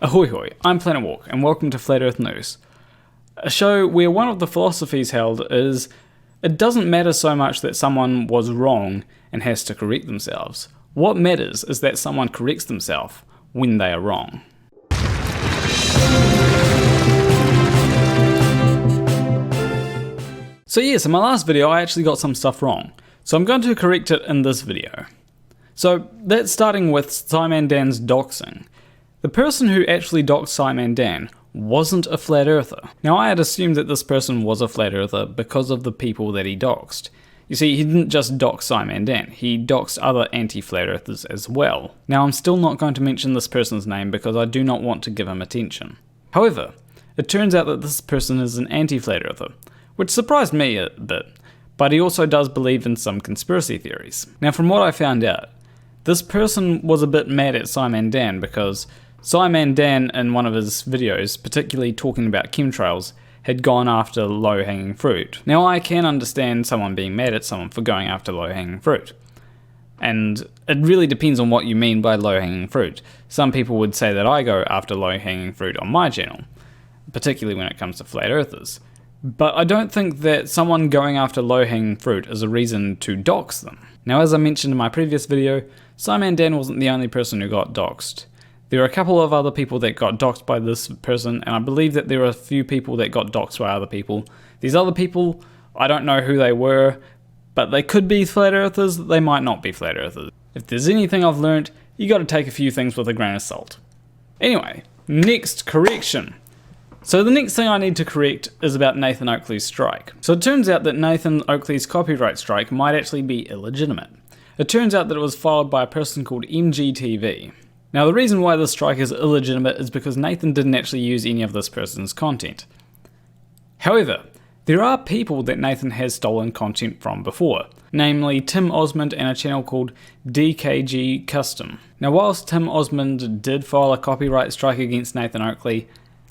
Ahoy hoy, I'm Planarwalk and welcome to Flat Earth News, a show where one of the philosophies held is it doesn't matter so much that someone was wrong and has to correct themselves. What matters is that someone corrects themselves when they are wrong. So yes, in my last video I actually got some stuff wrong, so I'm going to correct it in this video. So that's starting with SciManDan's doxing. The person who actually doxed SciManDan wasn't a flat earther. Now I had assumed that this person was a flat earther because of the people that he doxed. You see, he didn't just dox SciManDan, he doxed other anti-flat earthers as well. Now I'm still not going to mention this person's name because I do not want to give him attention. However, it turns out that this person is an anti-flat earther, which surprised me a bit, but he also does believe in some conspiracy theories. Now from what I found out, this person was a bit mad at SciManDan because SciManDan in one of his videos, particularly talking about chemtrails, had gone after low-hanging fruit. Now I can understand someone being mad at someone for going after low-hanging fruit. And it really depends on what you mean by low-hanging fruit. Some people would say that I go after low-hanging fruit on my channel, particularly when it comes to flat earthers. But I don't think that someone going after low-hanging fruit is a reason to dox them. Now as I mentioned in my previous video, SciManDan wasn't the only person who got doxed. There are a couple of other people that got doxed by this person, and I believe that there are a few people that got doxed by other people. These other people, I don't know who they were, but they could be flat earthers, they might not be flat earthers. If there's anything I've learned, you gotta take a few things with a grain of salt. Anyway, next correction. So the next thing I need to correct is about Nathan Oakley's strike. So it turns out that Nathan Oakley's copyright strike might actually be illegitimate. It turns out that it was filed by a person called MCToon. Now the reason why this strike is illegitimate is because Nathan didn't actually use any of this person's content. However, there are people that Nathan has stolen content from before, namely Tim Osmond and a channel called DKG Custom. Now whilst Tim Osmond did file a copyright strike against Nathan Oakley,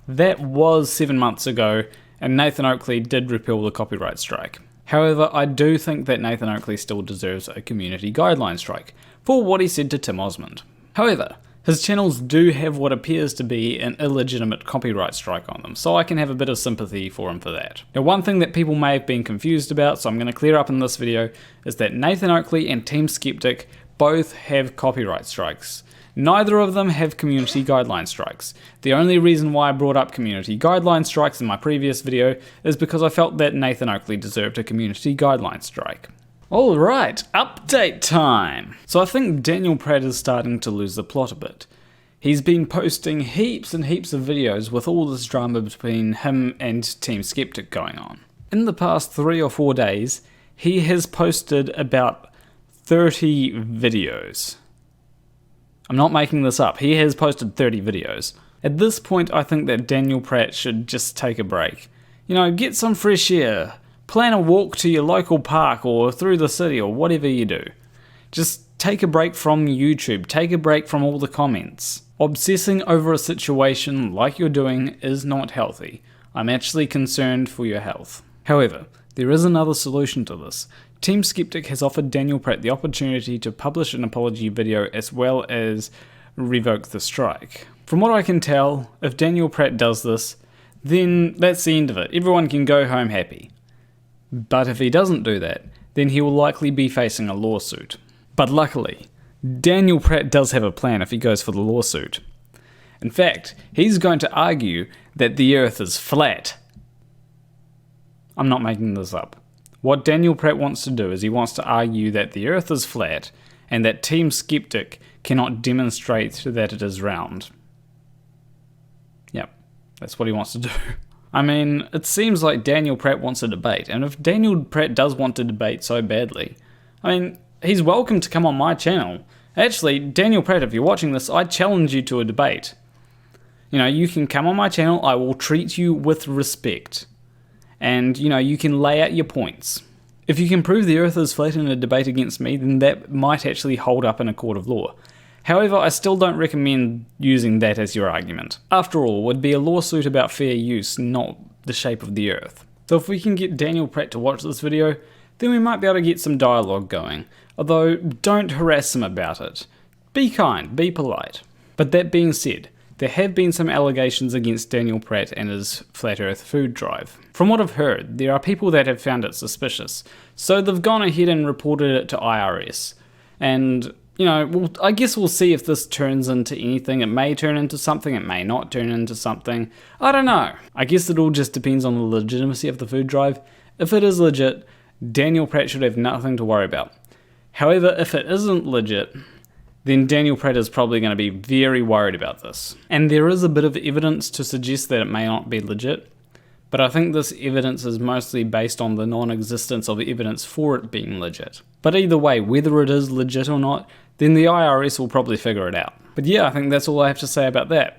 that was 7 months ago and Nathan Oakley did repeal the copyright strike. However, I do think that Nathan Oakley still deserves a community guideline strike for what he said to Tim Osmond. However, his channels do have what appears to be an illegitimate copyright strike on them, so I can have a bit of sympathy for him for that. Now one thing that people may have been confused about, so I'm going to clear up in this video, is that Nathan Oakley and Team Skeptic both have copyright strikes. Neither of them have community guideline strikes. The only reason why I brought up community guideline strikes in my previous video is because I felt that Nathan Oakley deserved a community guideline strike. Alright, update time! So I think Daniel Pratt is starting to lose the plot a bit. He's been posting heaps and heaps of videos with all this drama between him and Team Skeptic going on. In the past 3 or 4 days, he has posted about 30 videos. I'm not making this up, he has posted 30 videos. At this point I think that Daniel Pratt should just take a break. You know, get some fresh air. Plan a walk to your local park or through the city or whatever you do. Just take a break from YouTube, take a break from all the comments. Obsessing over a situation like you're doing is not healthy. I'm actually concerned for your health. However, there is another solution to this. Team Skeptic has offered Daniel Pratt the opportunity to publish an apology video as well as revoke the strike. From what I can tell, if Daniel Pratt does this, then that's the end of it. Everyone can go home happy. But if he doesn't do that, then he will likely be facing a lawsuit. But luckily, Daniel Pratt does have a plan if he goes for the lawsuit. In fact, he's going to argue that the Earth is flat. I'm not making this up. What Daniel Pratt wants to do is he wants to argue that the Earth is flat and that Team Skeptic cannot demonstrate that it is round. Yep, that's what he wants to do. I mean, it seems like Daniel Pratt wants a debate, and if Daniel Pratt does want to debate so badly, I mean, he's welcome to come on my channel. Actually, Daniel Pratt, if you're watching this, I challenge you to a debate. You know, you can come on my channel, I will treat you with respect. And, you know, you can lay out your points. If you can prove the Earth is flat in a debate against me, then that might actually hold up in a court of law. However, I still don't recommend using that as your argument. After all, it would be a lawsuit about fair use, not the shape of the Earth. So if we can get Daniel Pratt to watch this video, then we might be able to get some dialogue going. Although, don't harass him about it. Be kind, be polite. But that being said, there have been some allegations against Daniel Pratt and his Flat Earth food drive. From what I've heard, there are people that have found it suspicious, so they've gone ahead and reported it to IRS. And, you know, I guess we'll see if this turns into anything. It may turn into something, it may not turn into something. I don't know. I guess it all just depends on the legitimacy of the food drive. If it is legit, Daniel Pratt should have nothing to worry about. However, if it isn't legit, then Daniel Pratt is probably going to be very worried about this. And there is a bit of evidence to suggest that it may not be legit, but I think this evidence is mostly based on the non-existence of evidence for it being legit. But either way, whether it is legit or not, then the IRS will probably figure it out. But yeah, I think that's all I have to say about that.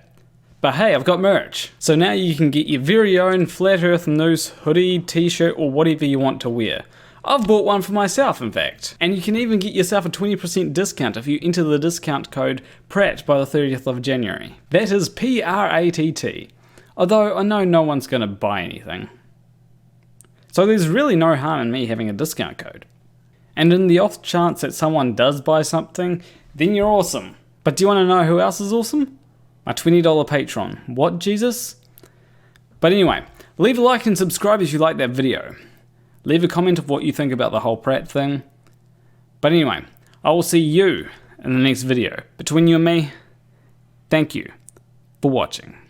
But hey, I've got merch. So now you can get your very own Flat Earth News hoodie, t-shirt, or whatever you want to wear. I've bought one for myself, in fact. And you can even get yourself a 20% discount if you enter the discount code PRATT by the 30th of January. That is PRATT. Although I know no one's going to buy anything. So there's really no harm in me having a discount code. And in the off chance that someone does buy something, then you're awesome. But do you want to know who else is awesome? My $20 Patron. What, Jesus? But anyway, leave a like and subscribe if you like that video. Leave a comment of what you think about the whole Pratt thing. But anyway, I will see you in the next video. Between you and me, thank you for watching.